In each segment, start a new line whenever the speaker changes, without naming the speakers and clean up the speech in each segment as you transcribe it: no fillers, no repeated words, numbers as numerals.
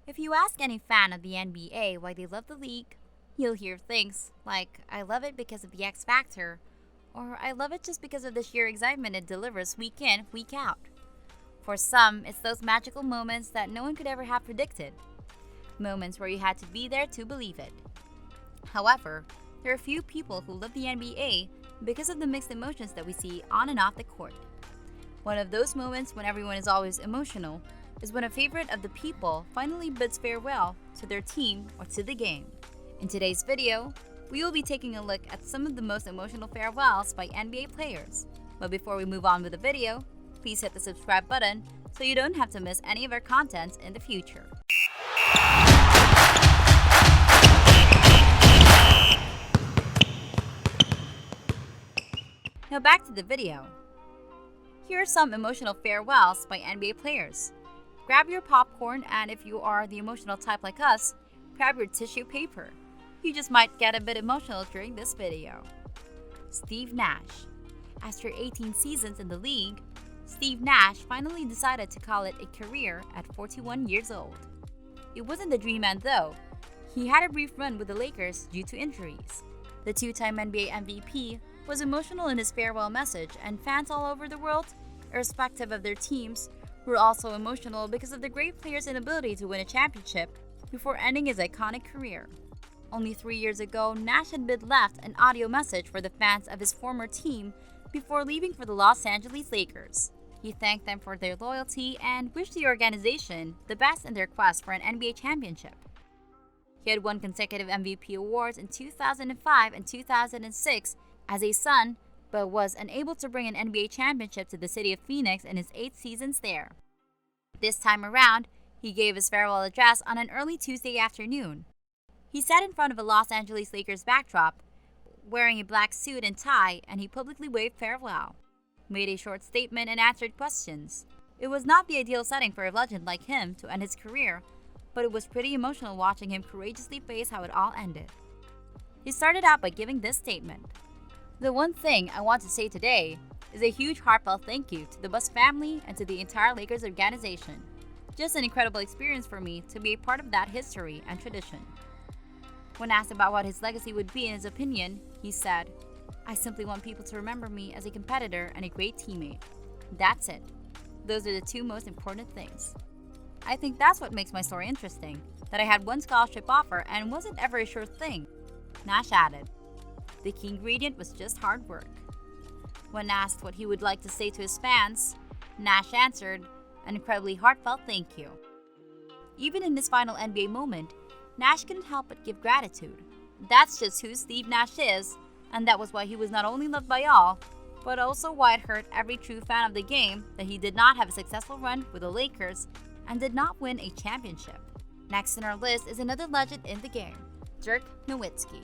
If you ask any fan of the NBA why they love the league, you'll hear things like, I love it because of the X Factor, or I love it just because of the sheer excitement it delivers week in, week out. For some, it's those magical moments that no one could ever have predicted. Moments where you had to be there to believe it. However, there are few people who love the NBA because of the mixed emotions that we see on and off the court. One of those moments when everyone is always emotional is when a favorite of the people finally bids farewell to their team or to the game. In today's video, we will be taking a look at some of the most emotional farewells by NBA players. But before we move on with the video, please hit the subscribe button so you don't have to miss any of our content in the future. Now back to the video. Here are some emotional farewells by NBA players. Grab your popcorn, and if you are the emotional type like us, grab your tissue paper. You just might get a bit emotional during this video. Steve Nash. After 18 seasons in the league, Steve Nash finally decided to call it a career at 41 years old. It wasn't the dream end though. He had a brief run with the Lakers due to injuries. The two-time NBA MVP was emotional in his farewell message, and fans all over the world, irrespective of their teams, were also emotional because of the great player's inability to win a championship before ending his iconic career. Only 3 years ago, Nash had been left an audio message for the fans of his former team before leaving for the Los Angeles Lakers. He thanked them for their loyalty and wished the organization the best in their quest for an NBA championship. He had won consecutive MVP awards in 2005 and 2006 as a Sun, but was unable to bring an NBA championship to the city of Phoenix in his 8 seasons there. This time around, he gave his farewell address on an early Tuesday afternoon. He sat in front of a Los Angeles Lakers backdrop, wearing a black suit and tie, and he publicly waved farewell, made a short statement, and answered questions. It was not the ideal setting for a legend like him to end his career, but it was pretty emotional watching him courageously face how it all ended. He started out by giving this statement. The one thing I want to say today is a huge heartfelt thank you to the Buss family and to the entire Lakers organization. Just an incredible experience for me to be a part of that history and tradition. When asked about what his legacy would be in his opinion, he said, I simply want people to remember me as a competitor and a great teammate. That's it. Those are the two most important things. I think that's what makes my story interesting, that I had one scholarship offer and wasn't ever a sure thing. Nash added, the key ingredient was just hard work. When asked what he would like to say to his fans, Nash answered, an incredibly heartfelt thank you. Even in his final NBA moment, Nash couldn't help but give gratitude. That's just who Steve Nash is, and that was why he was not only loved by all, but also why it hurt every true fan of the game that he did not have a successful run with the Lakers and did not win a championship. Next on our list is another legend in the game, Dirk Nowitzki.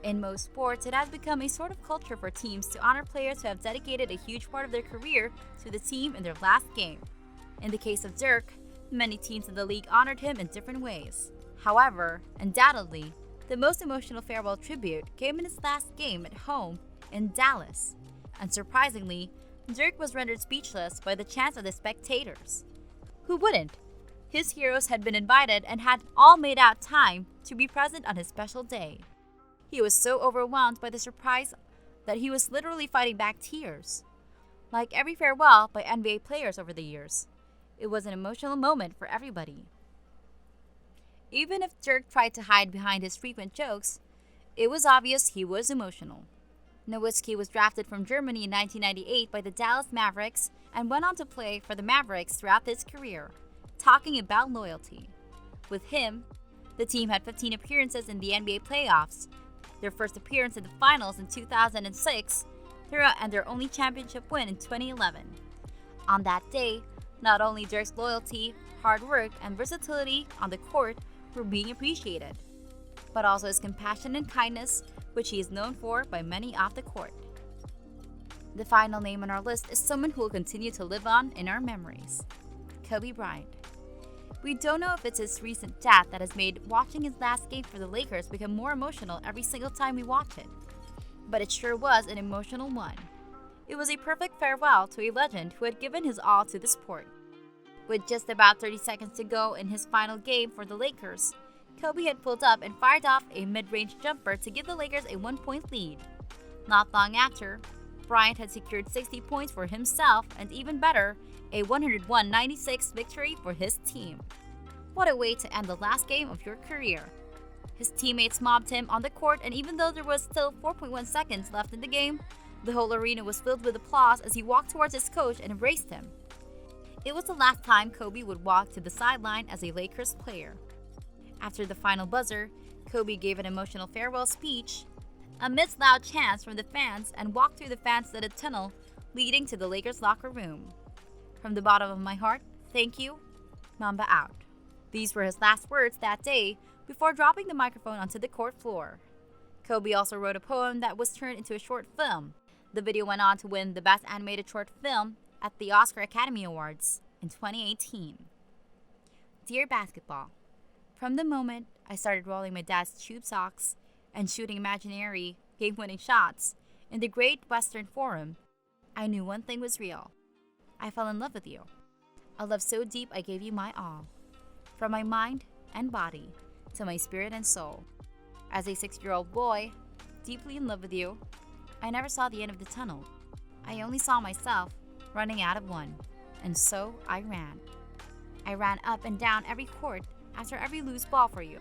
In most sports, it has become a sort of culture for teams to honor players who have dedicated a huge part of their career to the team in their last game. In the case of Dirk, many teams in the league honored him in different ways. However, undoubtedly, the most emotional farewell tribute came in his last game at home in Dallas. Unsurprisingly, Dirk was rendered speechless by the chants of the spectators. Who wouldn't? His heroes had been invited and had all made out time to be present on his special day. He was so overwhelmed by the surprise that he was literally fighting back tears. Like every farewell by NBA players over the years, it was an emotional moment for everybody. Even if Dirk tried to hide behind his frequent jokes, it was obvious he was emotional. Nowitzki was drafted from Germany in 1998 by the Dallas Mavericks and went on to play for the Mavericks throughout his career, talking about loyalty. With him, the team had 15 appearances in the NBA playoffs, their first appearance in the finals in 2006, and their only championship win in 2011. On that day, not only Dirk's loyalty, hard work, and versatility on the court were being appreciated, but also his compassion and kindness, which he is known for by many off the court. The final name on our list is someone who will continue to live on in our memories, Kobe Bryant. We don't know if it's his recent death that has made watching his last game for the Lakers become more emotional every single time we watch it, but it sure was an emotional one. It was a perfect farewell to a legend who had given his all to the sport. With just about 30 seconds to go in his final game for the Lakers, Kobe had pulled up and fired off a mid-range jumper to give the Lakers a 1-point lead. Not long after, Bryant had secured 60 points for himself and, even better, a 101-96 victory for his team. What a way to end the last game of your career. His teammates mobbed him on the court, and even though there was still 4.1 seconds left in the game, the whole arena was filled with applause as he walked towards his coach and embraced him. It was the last time Kobe would walk to the sideline as a Lakers player. After the final buzzer, Kobe gave an emotional farewell speech amidst loud chants from the fans and walked through the fan-studded tunnel leading to the Lakers locker room. From the bottom of my heart, thank you, Mamba out. These were his last words that day before dropping the microphone onto the court floor. Kobe also wrote a poem that was turned into a short film. The video went on to win the Best Animated Short Film at the Oscar Academy Awards in 2018. Dear Basketball, from the moment I started rolling my dad's tube socks and shooting imaginary game-winning shots in the Great Western Forum, I knew one thing was real. I fell in love with you. A love so deep I gave you my all. From my mind and body to my spirit and soul. As a 6-year-old boy, deeply in love with you, I never saw the end of the tunnel. I only saw myself running out of one, and so I ran. I ran up and down every court after every loose ball for you.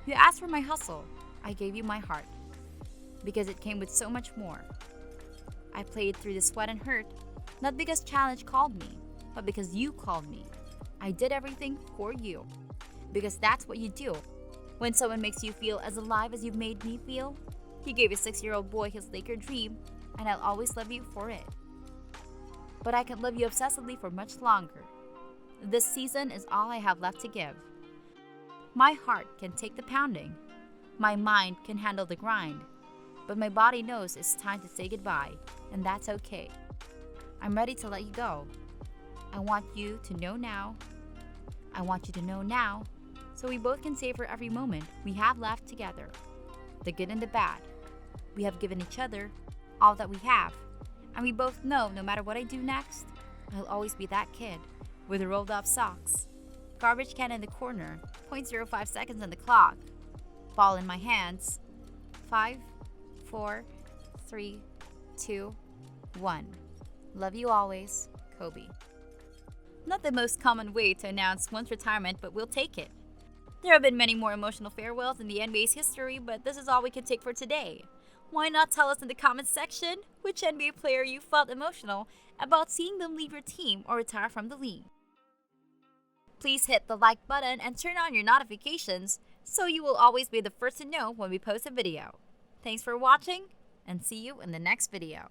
You asked for my hustle, I gave you my heart, because it came with so much more. I played through the sweat and hurt, not because challenge called me, but because you called me. I did everything for you, because that's what you do. When someone makes you feel as alive as you've made me feel, you gave a 6-year-old boy his Laker dream, and I'll always love you for it. But I can love you obsessively for much longer. This season is all I have left to give. My heart can take the pounding. My mind can handle the grind. But my body knows it's time to say goodbye, and that's okay. I'm ready to let you go. I want you to know now. I want you to know now, so we both can savor every moment we have left together. The good and the bad. We have given each other all that we have, and we both know no matter what I do next, I'll always be that kid with the rolled up socks, garbage can in the corner, 0.05 seconds on the clock, ball in my hands. 5, 4, 3, 2, 1. Love you always, Kobe. Not the most common way to announce one's retirement, but we'll take it. There have been many more emotional farewells in the NBA's history, but this is all we can take for today. Why not tell us in the comments section which NBA player you felt emotional about seeing them leave your team or retire from the league? Please hit the like button and turn on your notifications so you will always be the first to know when we post a video. Thanks for watching, and see you in the next video.